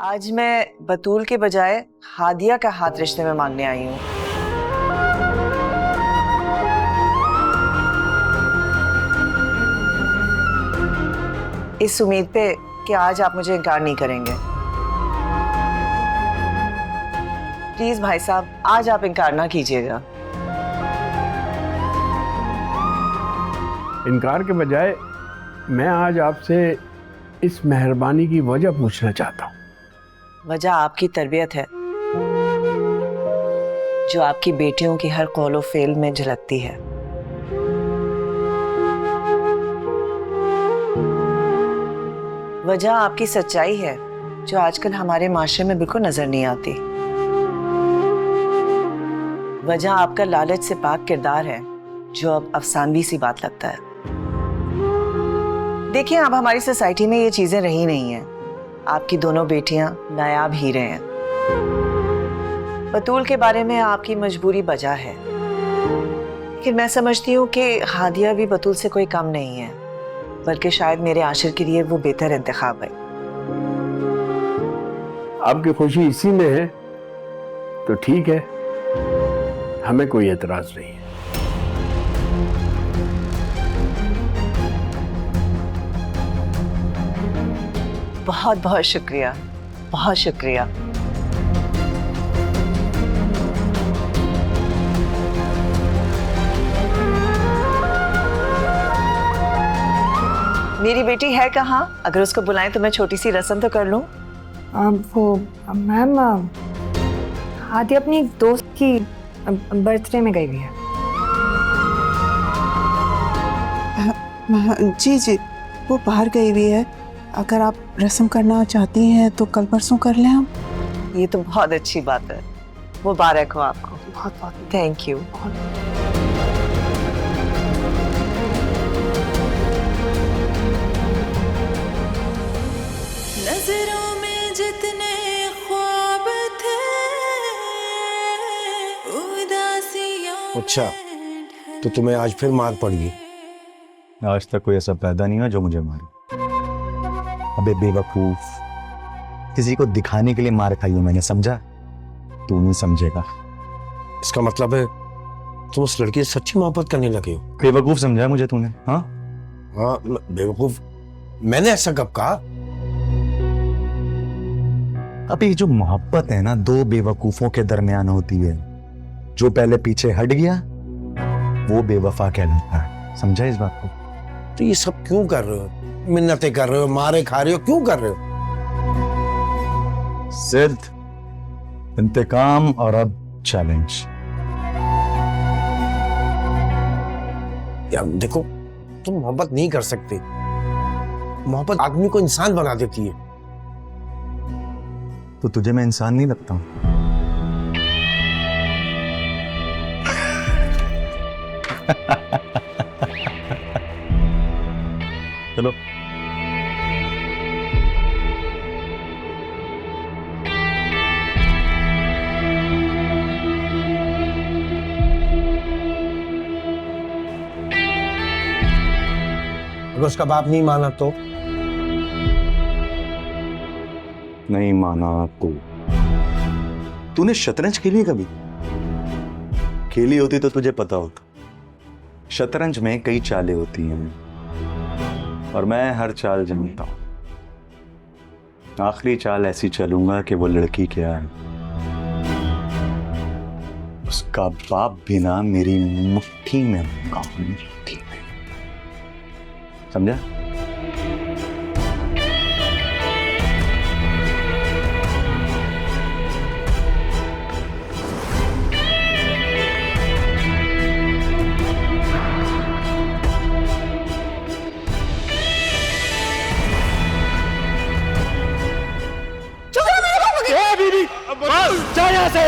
आज मैं बतूल के बजाय हादिया का हाथ रिश्ते में मांगने आई हूँ। इस उम्मीद पे कि आज आप मुझे इनकार नहीं करेंगे। प्लीज भाई साहब, आज आप इनकार ना कीजिएगा। इनकार के बजाय मैं आज आपसे इस मेहरबानी की वजह पूछना चाहता हूँ। वजह आपकी तरबियत है, जो आपकी बेटियों की हर कौलो फेल में झलकती है। वजह आपकी सच्चाई है, जो आजकल हमारे माशरे में बिल्कुल नजर नहीं आती। वजह आपका लालच से पाक किरदार है, जो अब अफसानवी सी बात लगता है। देखिए, अब हमारी सोसाइटी में ये चीजें रही नहीं हैं। आपकी दोनों बेटियां नायाब हीरे हैं। बतूल के बारे में आपकी मजबूरी बजा है, लेकिन मैं समझती हूँ कि हादिया भी बतूल से कोई कम नहीं है, बल्कि शायद मेरे आशिर के लिए वो बेहतर इंतखाब है। आपकी खुशी इसी में है तो ठीक है, हमें कोई एतराज नहीं है। बहुत बहुत शुक्रिया, बहुत शुक्रिया। मेरी बेटी है कहाँ? अगर उसको बुलाएं तो मैं छोटी सी रस्म तो कर लूं। वो मैम, हादिया अपनी एक दोस्त की बर्थडे में गई हुई है। जी जी, वो बाहर गई हुई है। अगर आप रस्म करना चाहती हैं तो कल परसों कर लें हम। ये तो बहुत अच्छी बात है। मुबारक हो आपको। बहुत बहुत थैंक यू। नजरों में जितने ख्वाब थे, उदासियों। अच्छा, तो तुम्हें आज फिर मार पड़ी? आज तक कोई ऐसा पैदा नहीं हुआ जो मुझे मारे। अबे बेवकूफ, किसी को दिखाने के लिए मार खाई हूं मैंने, समझा? तू नहीं समझेगा। इसका मतलब है तुम उस लड़की से सच्ची मोहब्बत करने लगे हो? बेवकूफ समझा मुझे तूने? हाँ हाँ, बेवकूफ मैंने ऐसा कब कहा? अबे जो मोहब्बत है ना, दो बेवकूफों के दरमियान होती है। जो पहले पीछे हट गया वो बेवफा कहलाता है, समझा इस बात को? तो ये सब क्यों कर रहे हो? मिन्नतें कर रहे हो, मारे खा रहे हो, क्यों कर रहे हो? जिद, इंतकाम और अब चैलेंज। यार देखो, तुम मोहब्बत नहीं कर सकते। मोहब्बत आदमी को इंसान बना देती है। तो तुझे मैं इंसान नहीं लगता हूं? चलो अगर उसका बाप नहीं माना तो? नहीं माना तो? तूने शतरंज खेली कभी? खेली होती तो तुझे पता होता। शतरंज में कई चालें होती हैं और मैं हर चाल जानता हूं। आखिरी चाल ऐसी चलूंगा कि वो लड़की क्या है, उसका बाप भी ना मेरी मुट्ठी में होगा, मुट्ठी में। समझा? जा यहाँ से।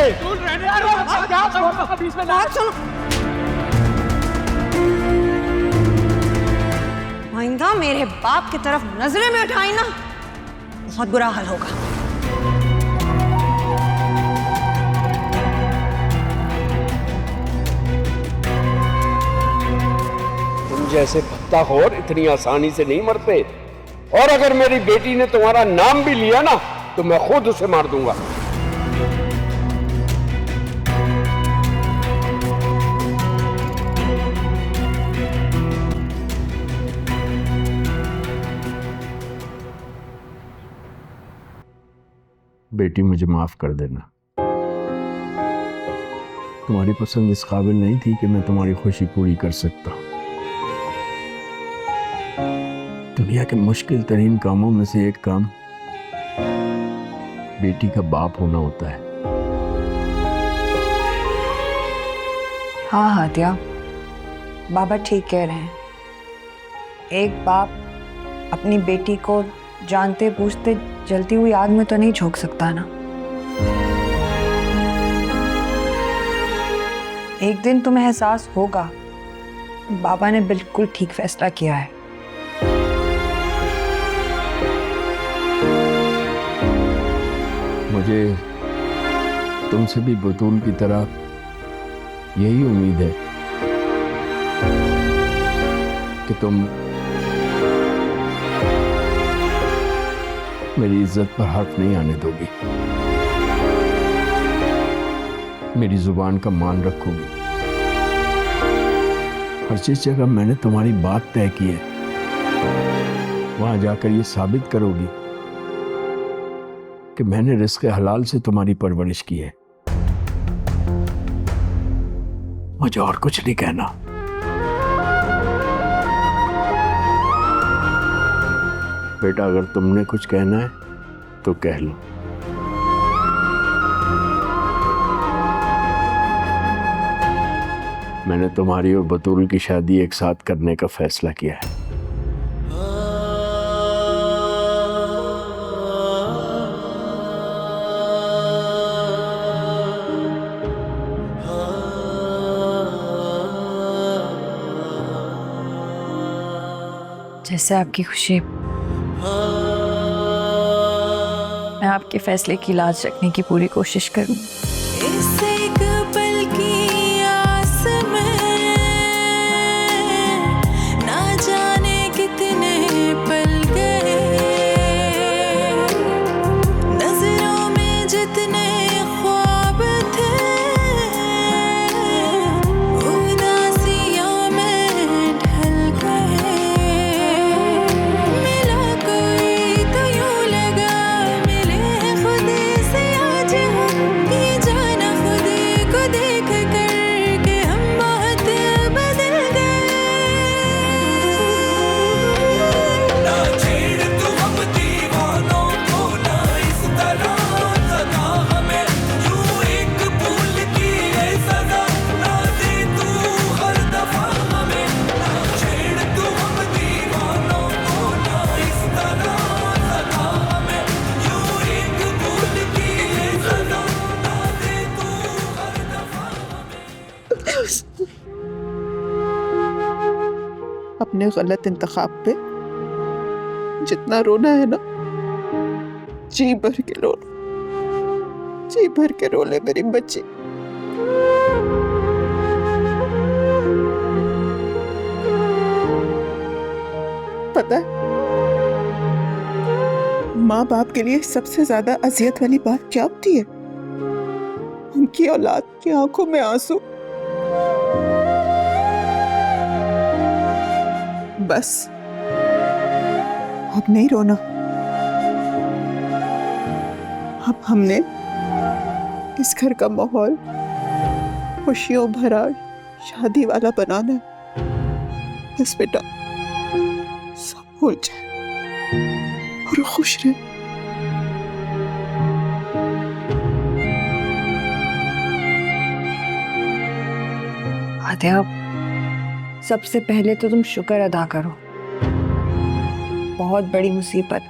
आइंदा मेरे बाप की तरफ नजरें में उठाई ना, बहुत बुरा हाल होगा। तुम जैसे भत्ताखोर इतनी आसानी से नहीं मरते। और अगर मेरी बेटी ने तुम्हारा नाम भी लिया ना तो मैं खुद उसे मार दूंगा। बेटी, मुझे माफ कर देना। तुम्हारी पसंद इस काबिल नहीं थी कि मैं तुम्हारी खुशी पूरी कर सकता। दुनिया के मुश्किल तरीन कामों में से एक काम बेटी का बाप होना होता है। हाँ हादिया, बाबा ठीक कह रहे हैं। एक बाप अपनी बेटी को जानते बूझते जलती हुई आग में तो नहीं झोंक सकता ना। एक दिन तुम्हें एहसास होगा बाबा ने बिल्कुल ठीक फैसला किया है। मुझे तुमसे भी बतूल की तरह यही उम्मीद है कि तुम मेरी इज्जत पर हर्फ नहीं आने दोगी, मेरी जुबान का मान रखोगी। हर जिस जगह मैंने तुम्हारी बात तय की है वहां जाकर ये साबित करोगी कि मैंने रिस्क हलाल से तुम्हारी परवरिश की है। मुझे और कुछ नहीं कहना। बेटा, अगर तुमने कुछ कहना है तो कह लो। मैंने तुम्हारी और बतूल की शादी एक साथ करने का फैसला किया है। जैसे आपकी खुशी। मैं आपके फैसले की लाज रखने की पूरी कोशिश करूं। इस एक पल की आस में ना जाने कितने पल गए, नजरों में जितने ख्वाब थे उदासियों में ढल गए। मिला कोई तो यूं लगा मिले खुद से आज हम, ये जाना खुद को देख कर के हम बहुत बदल गए। ना छेड़ तू हम दीवानों को, ना इस तरह सदा हमें यूं एक भूल की है सजा, ना दे तू हर दफा हमें। ना छेड़ तू हम दीवानों को, ना इस तरह सदा हमें यूं एक भूल की है सजा, ना दे तू हर दफा हमें। अपने गलत इंतखाब पे जितना रोना है ना, जी भर के रो लो, जी भर के रो ले मेरी बच्ची। पता है माँ बाप के लिए सबसे ज्यादा अजियत वाली बात क्या होती है? उनकी औलाद की आंखों में आंसू। बस अब नहीं रोना। अब हमने इस घर का माहौल खुशियों भरा शादी वाला बनाना है। बस बेटा सब भूल जाए और खुश रहे। आद्या, सबसे पहले तो तुम शुक्र अदा करो। बहुत बड़ी मुसीबत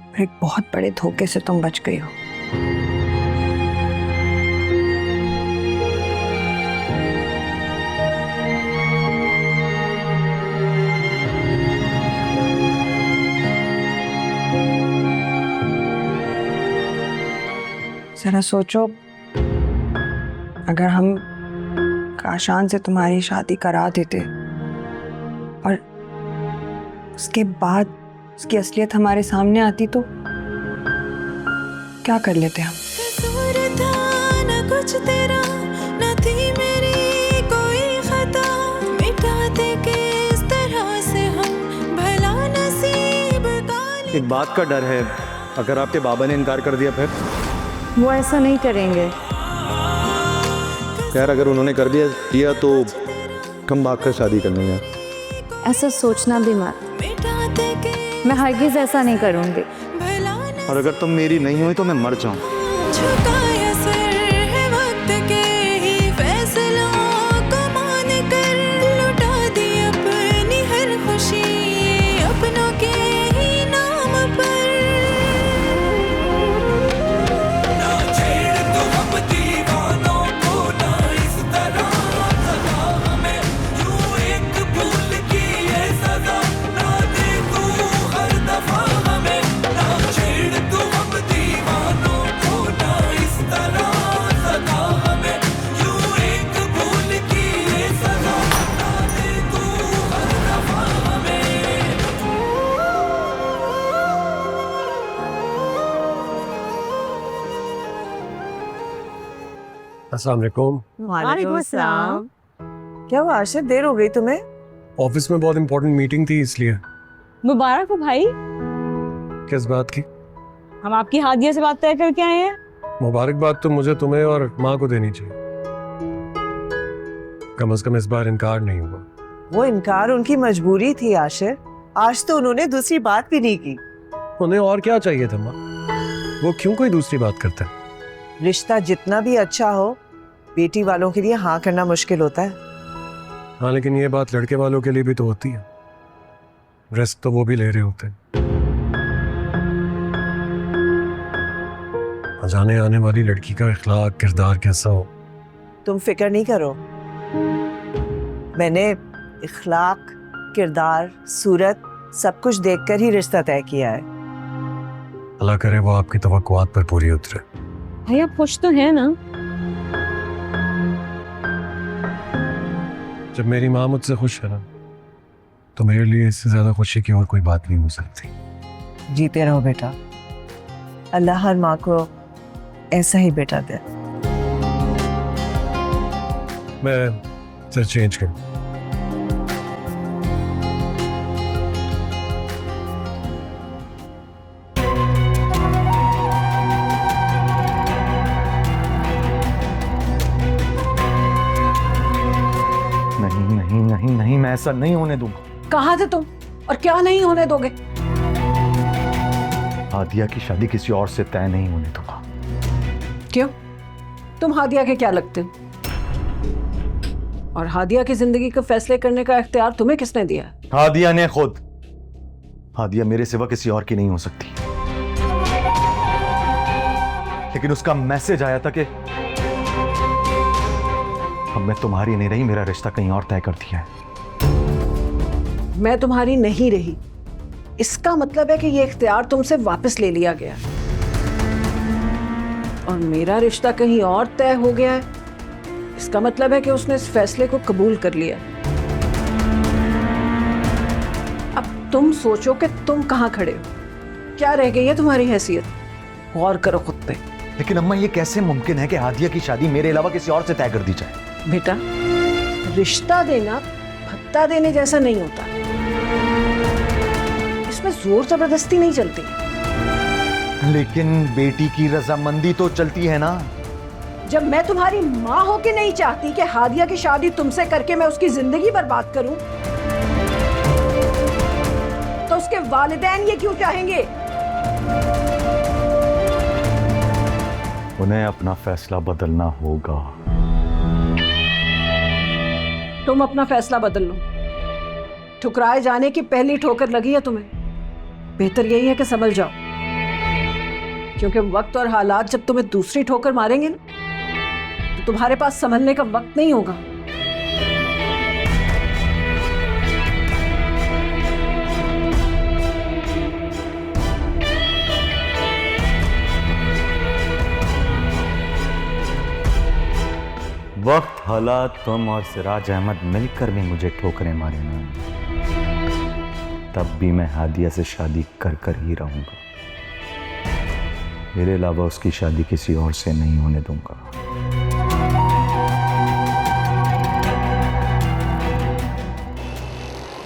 और एक बहुत बड़े धोखे से तुम बच गई हो। जरा सोचो, अगर हम काशान से तुम्हारी शादी करा देते और उसके बाद उसकी असलियत हमारे सामने आती तो क्या कर लेते हम? कसूर था न कुछ तेरा, न थी मेरी कोई खता, मिटा दे के इस तरह से हम भला नसीब का। एक बात का डर है, अगर आपके बाबा ने इनकार कर दिया फिर? वो ऐसा नहीं करेंगे। खैर अगर उन्होंने कर दिया तो हम भाग कर शादी कर लेंगे। ऐसा सोचना भी मत, मिटा दे के मैं हरगिज ऐसा नहीं करूँगी। भला और अगर तुम मेरी नहीं हुई तो मैं मर जाऊं। झुकाया सर है वक्त के ही फैसलों को मान कर, लुटा दी अपनी हर खुशी अपनों के ही नाम पर। ना छेड़ तू हम दीवानों को, ना इस तरह सजा हमें, यूं एक भूल की ये सजा ना दे तू हर दफा हमें। ना छेड़ तू हम दीवानों को, ना इस तरह सजा हमें, यूं एक भूल की ये सजा ना दे तू हर दफा हमें। अस्सलाम वालेकुम। वालेकुम अस्सलाम। क्या हुआ आशिर, देर हो गई तुम्हें? ऑफिस में बहुत इंपॉर्टेंट मीटिंग थी इसलिए। मुबारक हो भाई, किस बात की? हम आपकी हादिया से बात तय करके आए हैं। मुबारकबाद तो मुझे तुम्हें और माँ को देनी चाहिए। कम से कम इस बार इनकार नहीं हुआ। वो इनकार उनकी मजबूरी थी आशिर, आज तो उन्होंने दूसरी बात भी नहीं की। उन्हें और क्या चाहिए था माँ? वो क्यों कोई दूसरी बात करते हैं? रिश्ता जितना भी अच्छा हो, बेटी वालों के लिए हाँ करना मुश्किल होता है। हाँ लेकिन ये बात लड़के वालों के लिए भी तो होती है। रिस्क तो वो भी ले रहे होते हैं। अजाने आने वाली लड़की का इखलाक किरदार कैसा हो। तुम फिक्र नहीं करो, मैंने इखलाक, किरदार, सूरत सब कुछ देखकर ही रिश्ता तय किया है। अल्लाह करे वो आपकी तवक्कुआत पर पूरी उतरे। भाई आप खुश तो हैं ना? जब मेरी माँ मुझसे खुश है ना, तो मेरे लिए इससे ज्यादा खुशी की और कोई बात नहीं हो सकती। जीते रहो बेटा, अल्लाह हर माँ को ऐसा ही बेटा दे। मैं सर चेंज करूँ। नहीं नहीं नहीं नहीं, मैं ऐसा नहीं होने दूंगा। कहाँ थे तुम और क्या नहीं होने दोगे? हादिया की शादी किसी और से तय नहीं होने दूंगा। क्यों? तुम हादिया के क्या लगते हो? और हादिया की जिंदगी को फैसले करने का इख्तियार तुम्हें किसने दिया? हादिया ने खुद। हादिया मेरे सिवा किसी और की नहीं हो सकती। लेकिन उसका मैसेज आया था कि अब मैं तुम्हारी नहीं रही, मेरा रिश्ता कहीं और तय कर दिया है। मैं तुम्हारी नहीं रही, इसका मतलब है कि ये इख्तियार तुमसे वापस ले लिया गया और मेरा रिश्ता कहीं और तय हो गया है। इसका मतलब है कि उसने इस फैसले को कबूल कर लिया। अब तुम सोचो कि तुम कहां खड़े हो, क्या रह गई है तुम्हारी हैसियत? गौर करो खुद पे। लेकिन अम्मा ये कैसे मुमकिन है कि हादिया की शादी मेरे अलावा किसी और से तय कर दी जाए? बेटा, रिश्ता देना भत्ता देने जैसा नहीं होता, इसमें जोर जबरदस्ती नहीं चलती। लेकिन बेटी की रजामंदी तो चलती है ना। जब मैं तुम्हारी माँ होके नहीं चाहती कि हादिया की शादी तुमसे करके मैं उसकी जिंदगी बर्बाद करूं, तो उसके वालिदैन ये क्यों चाहेंगे? उन्हें अपना फैसला बदलना होगा। तुम अपना फैसला बदल लो। ठुकराए जाने की पहली ठोकर लगी है तुम्हें, बेहतर यही है कि संभल जाओ, क्योंकि वक्त और हालात जब तुम्हें दूसरी ठोकर मारेंगे ना, तो तुम्हारे पास संभलने का वक्त नहीं होगा। वक्त, हालात, तुम और सिराज अहमद मिलकर भी मुझे ठोकरें मारे ना, तब भी मैं हादिया से शादी कर कर ही रहूंगा। मेरे अलावा उसकी शादी किसी और से नहीं होने दूंगा।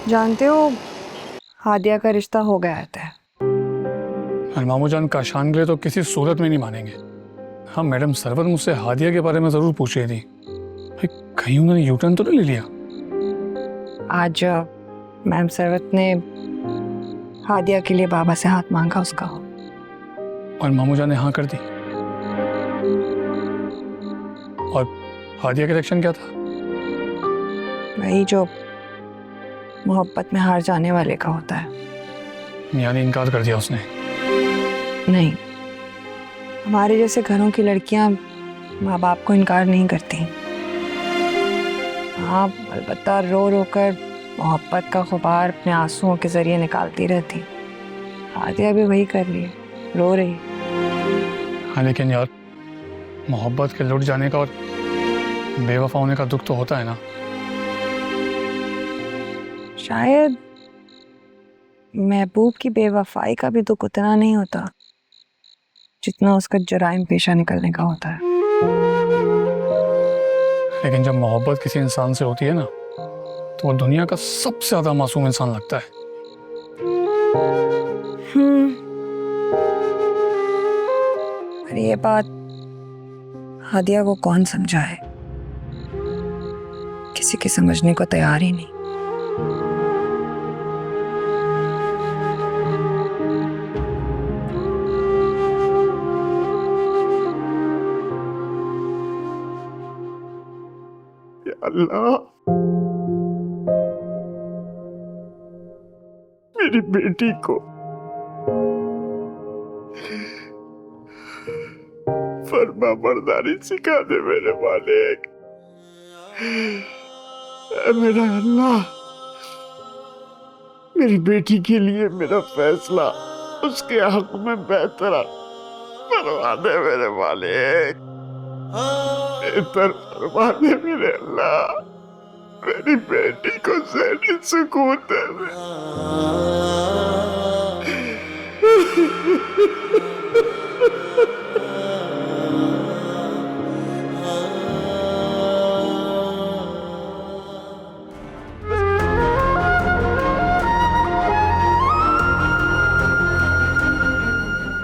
जानते हो, हादिया का रिश्ता हो गया है। और मामू जान काशान के लिए तो किसी सूरत में नहीं मानेंगे। हाँ मैडम सरवर मुझसे हादिया के बारे में जरूर पूछ रही थी, भाई कहीं उन्होंने यूटर्न तो नहीं ले लिया? आज मैम सरवत ने हादिया के लिए बाबा से हाथ मांगा उसका, और मामू जान ने हाँ कर दी। और हादिया का रिएक्शन क्या था? वही जो मोहब्बत में हार जाने वाले का होता है। यानी इनकार कर दिया उसने? नहीं, हमारे जैसे घरों की लड़कियां माँ बाप को इनकार नहीं करती। हाँ, अलबत्ता रो रो कर मोहब्बत का गुबार अपने आंसुओं के जरिए निकालती रहती। हादिया भी वही कर रही है, रो रही। हाँ लेकिन यार, मोहब्बत के लुट जाने का और बेवफा होने का दुख तो होता है ना। शायद महबूब की बेवफाई का भी दुख उतना नहीं होता जितना उसका जराइम पेशा निकलने का होता है। लेकिन जब मोहब्बत किसी इंसान से होती है ना, तो वो दुनिया का सबसे ज्यादा मासूम इंसान लगता है। पर ये बात हादिया को कौन समझाए? किसी के समझने को तैयार ही नहीं। अल्लाह, मेरी बेटी को फर्मा बरदारी सिखा दे मेरे मालिक। ऐ मेरा अल्लाह, मेरी बेटी के लिए मेरा फैसला उसके हक में बेहतर करवा दे मेरे मालिक। बेहतर करवा दे मेरे अल्लाह, मेरी बेटी को ज़हनी सुकून दे।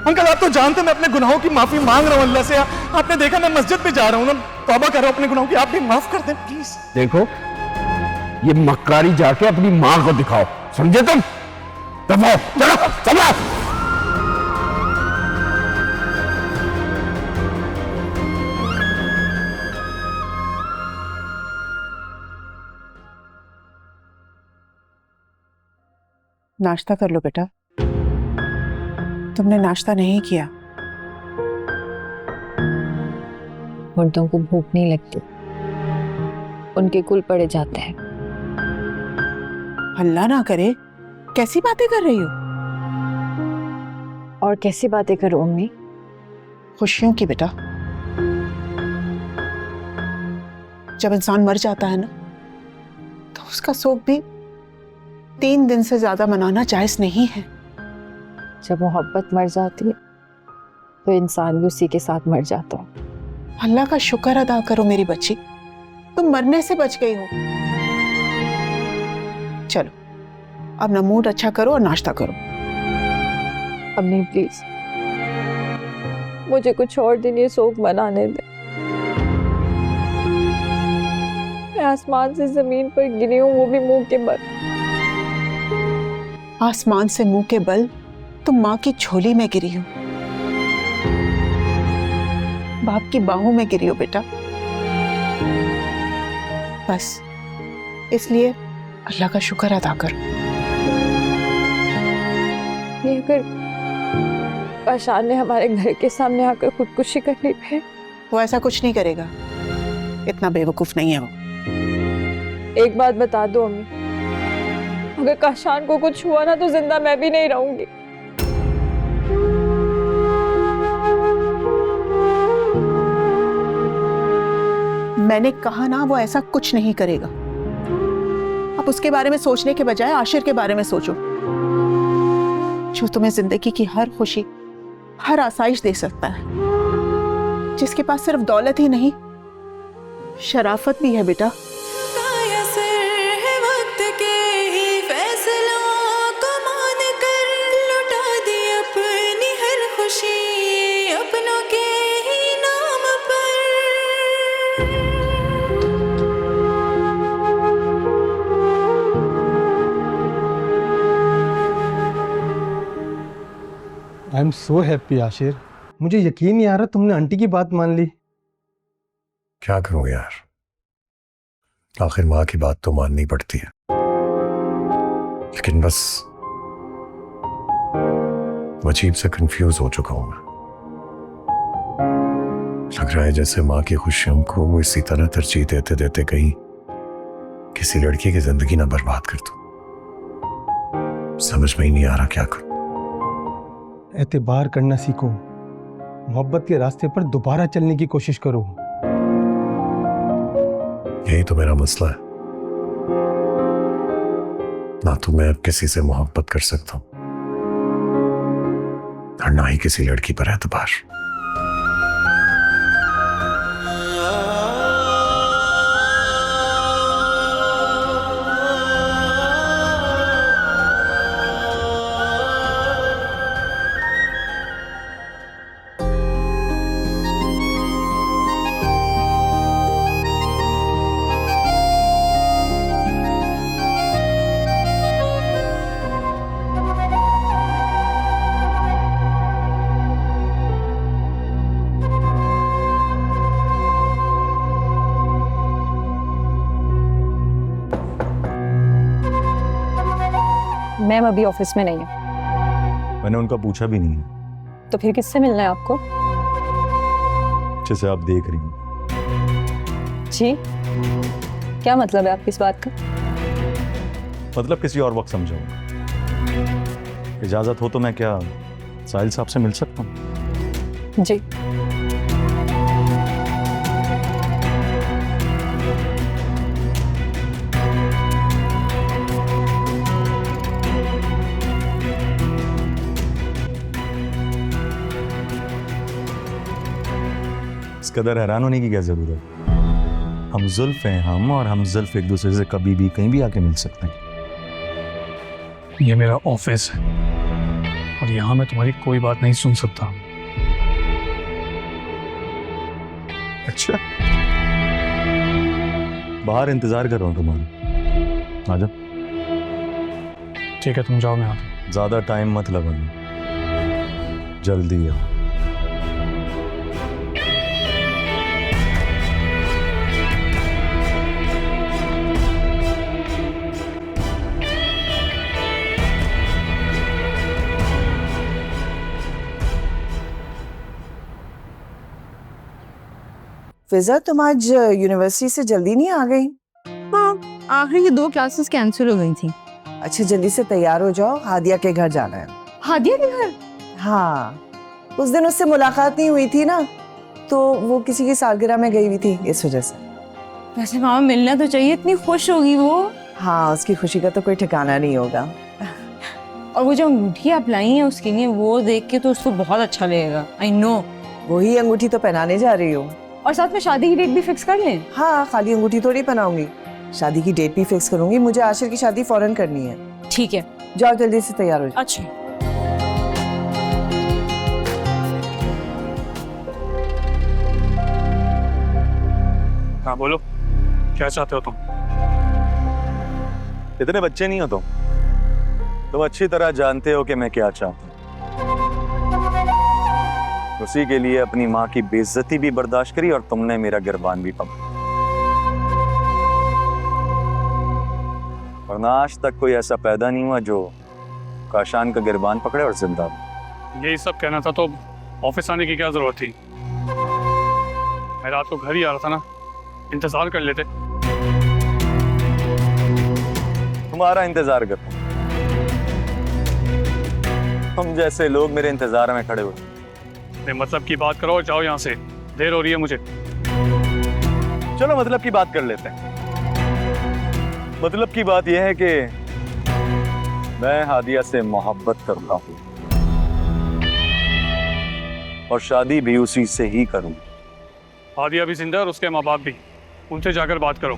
अंकल आप तो जानते मैं अपने गुनाहों की माफी मांग रहा हूँ अल्लाह से। आपने देखा मैं मस्जिद में जा रहा हूँ ना, तौबा कर रहा हूँ अपने गुनाहों की, आप भी माफ कर दें प्लीज। देखो, ये मक्कारी जाके अपनी माँ को दिखाओ, समझे तुम? दफाओ, चलो चलो। नाश्ता कर लो बेटा, तुमने नाश्ता नहीं किया। मुर्दों को भूख नहीं लगती, उनके कुल पड़े जाते हैं। अल्लाह ना करे, कैसी बातें कर रही हो? और कैसी बातें करूं अम्मी? खुशियों की बेटा। जब इंसान मर जाता है ना, तो उसका शोक भी 3 दिन से ज्यादा मनाना जायज नहीं है। जब मोहब्बत मर जाती है तो इंसान भी उसी के साथ मर जाता है। अल्लाह का शुक्र अदा करो मेरी बच्ची, तुम मरने से बच गई हो। चलो अब ना मूड अच्छा करो और नाश्ता करो। अम्मी प्लीज, मुझे कुछ और दिन ये शोक मनाने दे। मैं आसमान से जमीन पर गिरी हूँ, वो भी मुंह के बल। आसमान से मुंह के बल तुम माँ की झोली में गिरी हो, बाप की बाहों में गिरी हो बेटा। बस इसलिए अल्लाह का शुक्र अदा करो। ये अगर काशान ने हमारे घर के सामने आकर खुदकुशी कर ली है? वो ऐसा कुछ नहीं करेगा, इतना बेवकूफ नहीं है वो। एक बात बता दो अम्मी, अगर काशान को कुछ हुआ ना तो जिंदा मैं भी नहीं रहूंगी। मैंने कहा ना, वो ऐसा कुछ नहीं करेगा। अब उसके बारे में सोचने के बजाय आशिर के बारे में सोचो, जो तुम्हें जिंदगी की हर खुशी हर आसाइश दे सकता है, जिसके पास सिर्फ दौलत ही नहीं शराफत भी है बेटा। I am so happy Ashir, मुझे यकीन नहीं आ रहा तुमने आंटी की बात मान ली। क्या करूं यार, आखिर माँ की बात तो माननी पड़ती है, लेकिन बस अजीब से कंफ्यूज हो चुका हूं मैं। लग रहा है जैसे माँ की खुशियों को वो इसी तरह तरजीह देते देते कहीं किसी लड़की की जिंदगी ना बर्बाद कर दूं। समझ में ही नहीं आ रहा क्या करूं। एतबार करना सीखो, मोहब्बत के रास्ते पर दोबारा चलने की कोशिश करो। यही तो मेरा मसला है, ना तो मैं अब किसी से मोहब्बत कर सकता हूं और ना ही किसी लड़की पर एतबार। मैम अभी ऑफिस में नहीं है। मैंने उनका पूछा भी नहीं है। तो फिर किससे मिलना है आपको? जैसे आप देख रही हैं। जी, क्या मतलब है आपकी इस बात का? मतलब किसी और वक्त समझाऊंगा। इजाजत हो तो मैं क्या साहिल साहब से मिल सकता हूँ? जी। इस कदर हैरान होने की क्या जरूरत? हम जुल्फ हैं हम, और हम जुल्फ एक दूसरे से कभी भी कहीं भी आके मिल सकते हैं। ये मेरा ऑफिस है और यहाँ मैं तुम्हारी कोई बात नहीं सुन सकता। अच्छा, बाहर इंतजार कर रहा हूँ तुम्हारा, आ जाओ। ठीक है, तुम जाओ, मैं आता हूँ। ज्यादा टाइम मत लगाना, जल्दी आओ। फिजा, तुम आज यूनिवर्सिटी से जल्दी नहीं आ गई? हाँ, आखिर की 2 क्लासेस कैंसिल हो गई थी। अच्छा, जल्दी से तैयार हो जाओ, हादिया के घर जाना है। हादिया के घर? हाँ, उस दिन उससे मुलाकात नहीं हुई थी ना, तो वो किसी की सालगिरह में गई हुई थी, इस वजह से। वैसे मामा मिलना तो चाहिए, इतनी खुश होगी वो। हाँ, उसकी खुशी का तो कोई ठिकाना नहीं होगा। और वो जो अंगूठी आप लाई हैं उसके लिए, वो देख के तो उसको बहुत अच्छा लगेगा। I know. वही अंगूठी तो पहनाने जा रही हूँ। और साथ में शादी की डेट भी फिक्स कर लें? हाँ, खाली अंगूठी थोड़ी पहनाऊंगी, शादी की डेट भी फिक्स करूंगी। मुझे आशिर की शादी फौरन करनी है। ठीक है, जाओ जल्दी से तैयार हो जाओ। अच्छा। हाँ बोलो, क्या चाहते हो तुम? इतने बच्चे नहीं हो तुम अच्छी तरह जानते हो कि मैं क्या चाहता हूँ। उसी के लिए अपनी माँ की बेइज्जती भी बर्दाश्त करी और तुमने मेरा गिरबान भी पकड़ा। वरना आज तक कोई ऐसा पैदा नहीं हुआ जो काशान का गिरबान पकड़े और जिंदा। यही सब कहना था तो ऑफिस आने की क्या जरूरत थी? मैं रात को घर ही आ रहा था ना, इंतजार कर लेते। तुम्हारा इंतजार करता हूं। तुम जैसे लोग मेरे इंतजार में खड़े हुए। मतलब की बात करो और जाओ यहाँ से, देर हो रही है मुझे। चलो मतलब की बात कर लेते हैं। मतलब की बात यह है कि मैं हादिया से मोहब्बत करता हूँ। और शादी भी उसी से ही करूँ। हादिया भी जिंदा है और उसके माँ बाप भी, उनसे जाकर बात करो।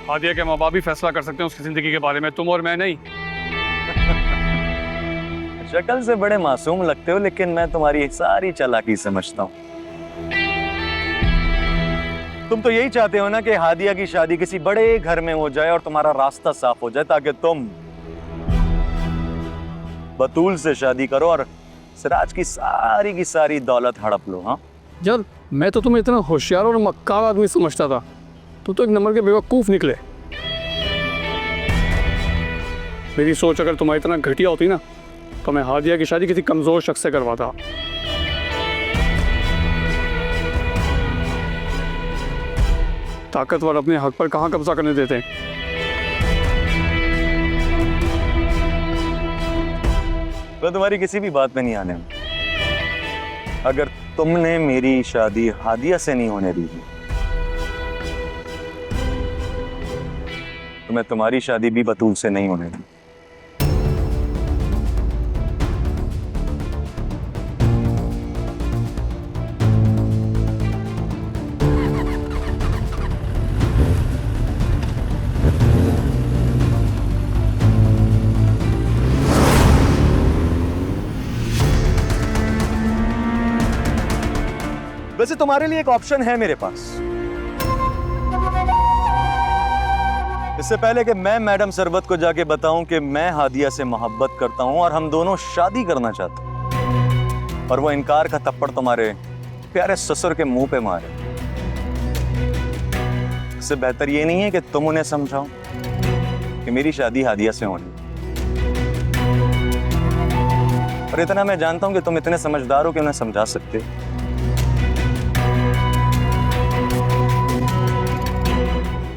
हादिया के माँ बाप भी फैसला कर सकते हैं उसकी जिंदगी के बारे में, तुम और मैं नहीं। शक्ल से बड़े मासूम लगते हो, लेकिन मैं तुम्हारी सारी चालाकी समझता हूँ। तुम तो यही चाहते हो ना कि हादिया की शादी किसी बड़े घर में हो जाए और तुम्हारा रास्ता साफ हो जाए, ताकि तुम बतूल से शादी करो और सिराज की सारी दौलत हड़प लो। हाँ यार, मैं तो तुम्हें इतना होशियार और मक्कार आदमी समझता था, तू तो एक नंबर के बेवकूफ निकले। मेरी सोच अगर तुम्हारी इतना घटिया होती ना, तो मैं हादिया की शादी किसी कमजोर शख्स से करवाता। ताकतवर अपने हक पर कहाँ कब्जा करने देते हैं। तो तुम्हारी किसी भी बात में नहीं आने में। अगर तुमने मेरी शादी हादिया से नहीं होने दी तो मैं तुम्हारी शादी भी बतूल से नहीं होने दी। वैसे तुम्हारे लिए एक ऑप्शन है मेरे पास। इससे पहले कि मैं मैडम सरबत को जाके बताऊं कि मैं हादिया से मोहब्बत करता हूं और हम दोनों शादी करना चाहते हैं, और वो इनकार का थप्पड़ तुम्हारे प्यारे ससुर के मुंह पे मारे, इससे बेहतर ये नहीं है कि तुम उन्हें समझाओ कि मेरी शादी हादिया से होनी। और इतना मैं जानता हूं कि तुम इतने समझदार हो कि उन्हें समझा सकते हो।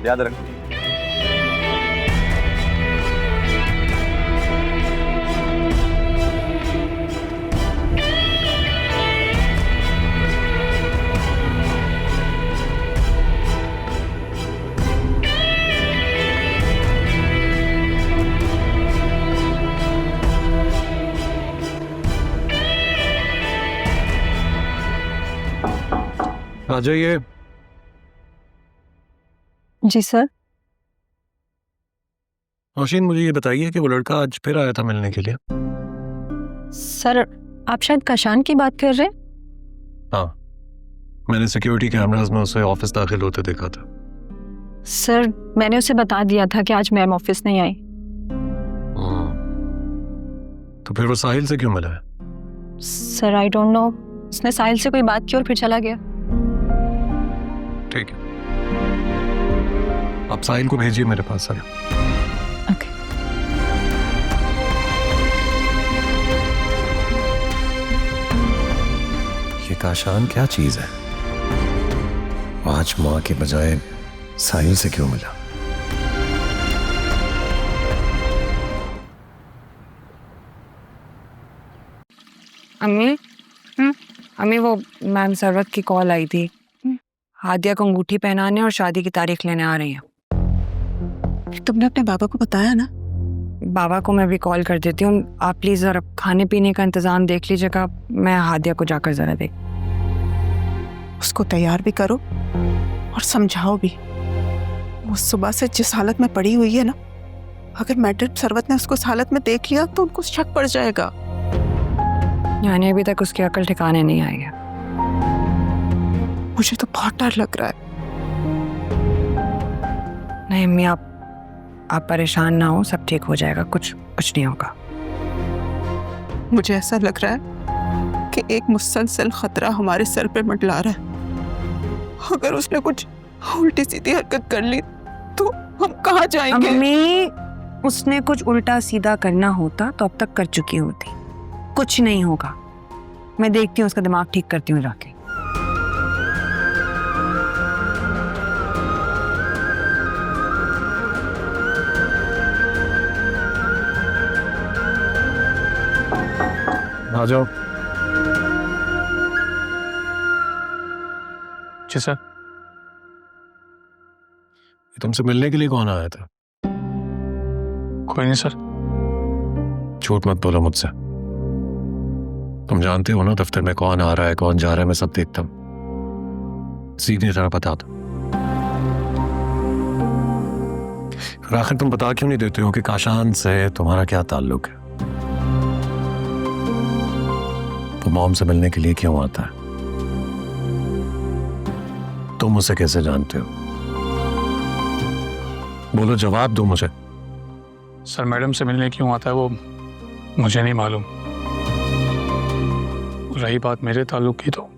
याद रखो। आ जाइए। जी सर। नौशीन, मुझे ये बताइए कि वो लड़का आज फिर आया था मिलने के लिए? सर, आप शायद काशान की बात कर रहे हैं? हाँ, मैंने सिक्योरिटी कैमरास में उसे ऑफिस दाखिल होते देखा था। सर, मैंने उसे बता दिया था कि आज मैम ऑफिस नहीं आई। तो फिर वो साहिल से क्यों मिला है? सर, आई डोंट नो, उसने साहिल से कोई बात की और फिर चला गया। ठीक है, आप साहिल को भेजिए मेरे पास। आया। ओके। ये काशान क्या चीज है? आज माँ के बजाय साहिल से क्यों मिला? अम्मी, अम्मी, वो मैम सरवत की कॉल आई थी। हादिया को अंगूठी पहनाने और शादी की तारीख लेने आ रही है। तुमने अपने बाबा को बताया ना? बाबा को मैं भी कॉल कर देती हूँ। आप प्लीज जरा खाने पीने का इंतजाम देख लीजिएगा, मैं हादिया को जाकर जरा देख। उसको तैयार भी करो और समझाओ भी। वो सुबह से जिस हालत में पड़ी हुई है ना, अगर मैडम सरवत ने उसको इस हालत में देख लिया तो उनको शक पड़ जाएगा। यानी अभी तक उसकी अकल ठिकाने नहीं आई है। मुझे तो बहुत डर लग रहा है। नहीं अम्मी, आप परेशान ना हो, सब ठीक हो जाएगा, कुछ नहीं होगा। मुझे ऐसा लग रहा है कि एक मुसलसल खतरा हमारे सर पे मंडला रहा है। अगर उसने कुछ उल्टी सीधी हरकत कर ली तो हम कहाँ जाएंगे? अम्मी, उसने कुछ उल्टा सीधा करना होता तो अब तक कर चुकी होती। कुछ नहीं होगा, मैं देखती हूँ, उसका दिमाग ठीक करती हूँ जाके। आ जाओ। जी सर। तुमसे मिलने के लिए कौन आया था? कोई नहीं सर। झूठ मत बोलो मुझसे। तुम जानते हो ना दफ्तर में कौन आ रहा है कौन जा रहा है, मैं सब देखता हूं, सीधी तरह बता दो। और आखिर तुम बता क्यों नहीं देते हो कि काशान से तुम्हारा क्या ताल्लुक है? वो मॉम से मिलने के लिए क्यों आता है? तुम उसे कैसे जानते हो? बोलो, जवाब दो मुझे। सर मैडम से मिलने क्यों आता है वो मुझे नहीं मालूम। रही बात मेरे ताल्लुक की, तो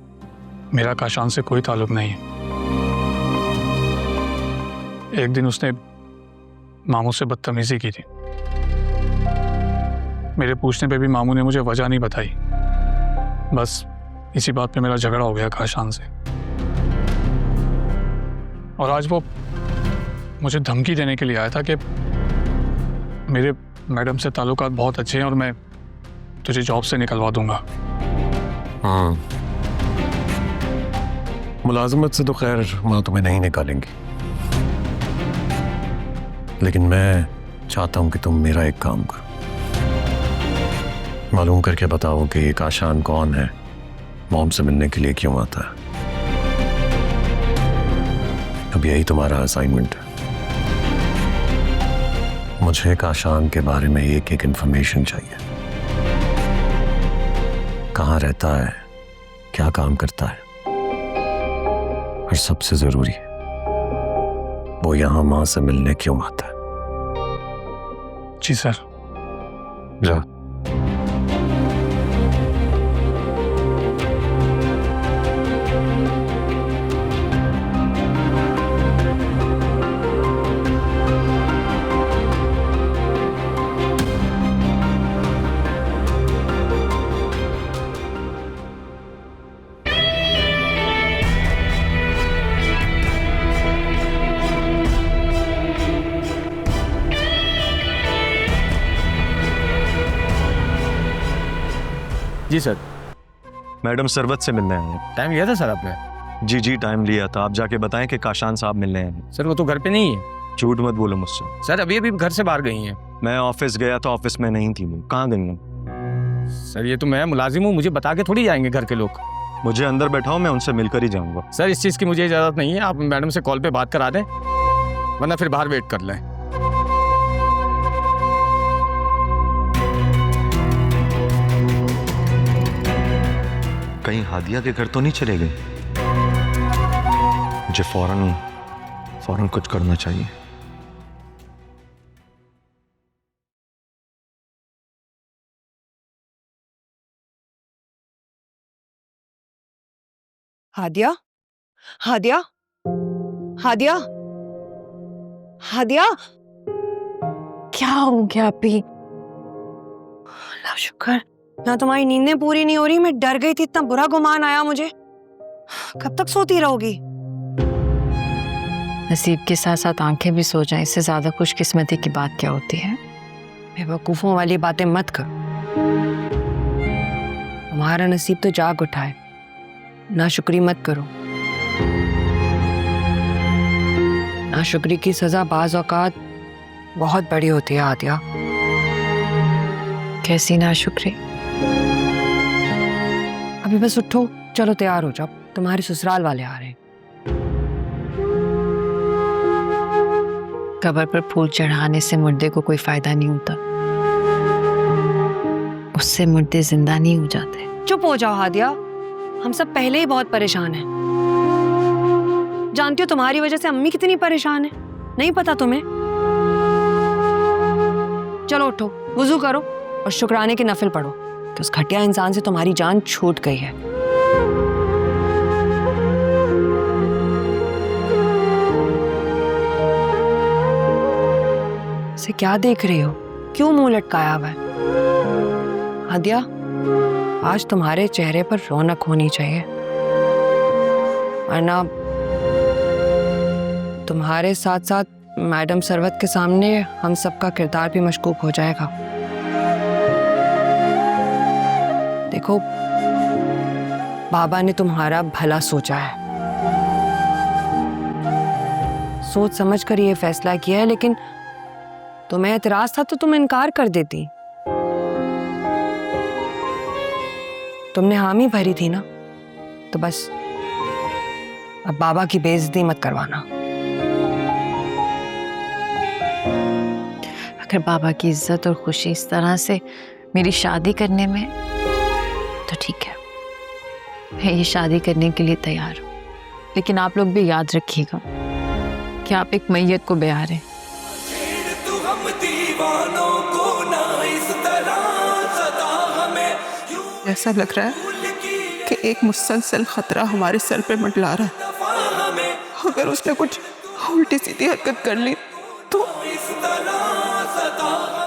मेरा काशान से कोई ताल्लुक नहीं है। एक दिन उसने मामू से बदतमीजी की थी। मेरे पूछने पे भी मामू ने मुझे वजह नहीं बताई। बस इसी बात पे मेरा झगड़ा हो गया काशान से। और आज वो मुझे धमकी देने के लिए आया था कि मेरे मैडम से ताल्लुकात बहुत अच्छे हैं और मैं तुझे जॉब से निकलवा दूंगा। मुलाजमत से तो खैर माँ तुम्हें नहीं निकालेंगी, लेकिन मैं चाहता हूं कि तुम मेरा एक काम करो, मालूम करके बताओ कि काशान कौन है, मॉम से मिलने के लिए क्यों आता है। अब यही तुम्हारा असाइनमेंट है। मुझे काशान के बारे में एक एक इंफॉर्मेशन चाहिए। कहाँ रहता है, क्या काम करता है, और सबसे जरूरी वो यहां मां से मिलने क्यों आता है। जी सर। जा। जी सर। मैडम सरवत से मिलने आए हैं। टाइम लिया था सर आपने? जी जी टाइम लिया था। आप जाके बताएं कि काशान साहब मिलने आए हैं। सर वो तो घर पे नहीं है। झूठ मत बोलो मुझसे। सर अभी अभी घर से बाहर गई हैं। मैं ऑफिस गया तो ऑफिस में नहीं थी वो। कहाँ गई हैं? सर ये तो मैं मुलाजिम हूँ, मुझे बता के थोड़ी जाएंगे घर के लोग। मुझे अंदर बैठाओ, मैं उनसे मिलकर ही जाऊंगा। सर इस चीज़ की मुझे इजाज़त नहीं है, आप मैडम से कॉल पे बात करा दें, वरना फिर बाहर वेट कर लें। कहीं हादिया के घर तो नहीं चले गए? मुझे फौरन कुछ करना चाहिए। हादिया, हादिया, हादिया, हादिया, क्या हो गया अभी? अल्लाह शुक्र, ना तुम्हारी नींदें पूरी नहीं हो रही। मैं डर गई थी, इतना बुरा गुमान आया मुझे। कब तक सोती रहोगी? नसीब के साथ साथ आंखें भी सो जाएं, इससे ज्यादा खुशकिस्मती की बात क्या होती है। बेवकूफों वाली बातें मत करो। हमारा नसीब तो जाग उठा है, नाशुक्री मत करो। नाशुक्री की सजा बाज औकात बहुत बड़ी होती है आदिया। कैसी नाशुक्री? अभी बस उठो, चलो तैयार हो जाओ, तुम्हारे ससुराल वाले आ रहे हैं। कब्र पर फूल चढ़ाने से मुर्दे को कोई फायदा नहीं होता, उससे मुर्दे जिंदा नहीं हो जाते। चुप हो जाओ हादिया, हम सब पहले ही बहुत परेशान हैं। जानती हो तुम्हारी वजह से अम्मी कितनी परेशान है, नहीं पता तुम्हें? चलो उठो, वुजू करो और शुक्राने के नफिल पढ़ो कि उस घटिया इंसान से तुम्हारी जान छूट गई है। से क्या देख रही हो? क्यों मुंह लटकाया हुआ है? हादिया, आज तुम्हारे चेहरे पर रौनक होनी चाहिए, वरना तुम्हारे साथ साथ मैडम सरवत के सामने हम सबका किरदार भी मशकूक हो जाएगा। देखो, बाबा ने तुम्हारा भला सोचा है, सोच समझ कर ये फैसला किया है, लेकिन तुम्हें एतराज था तो तुम इनकार कर देती। तुमने हामी भरी थी ना, तो बस अब बाबा की बेइज्जती मत करवाना। अगर बाबा की इज्जत और खुशी इस तरह से मेरी शादी करने में, तो ठीक है, मैं ये शादी करने के लिए तैयार हूँ। लेकिन आप लोग भी याद रखिएगा कि आप एक मैयत को ब्याह रहे हैं। तू हम दीवानों को ना इस तरह सदा हमें ऐसा लग रहा है कि एक मुसलसल खतरा हमारे सर पे मंडला रहा है। अगर उसने कुछ उल्टी सीधी हरकत कर ली तो इस तरह सदा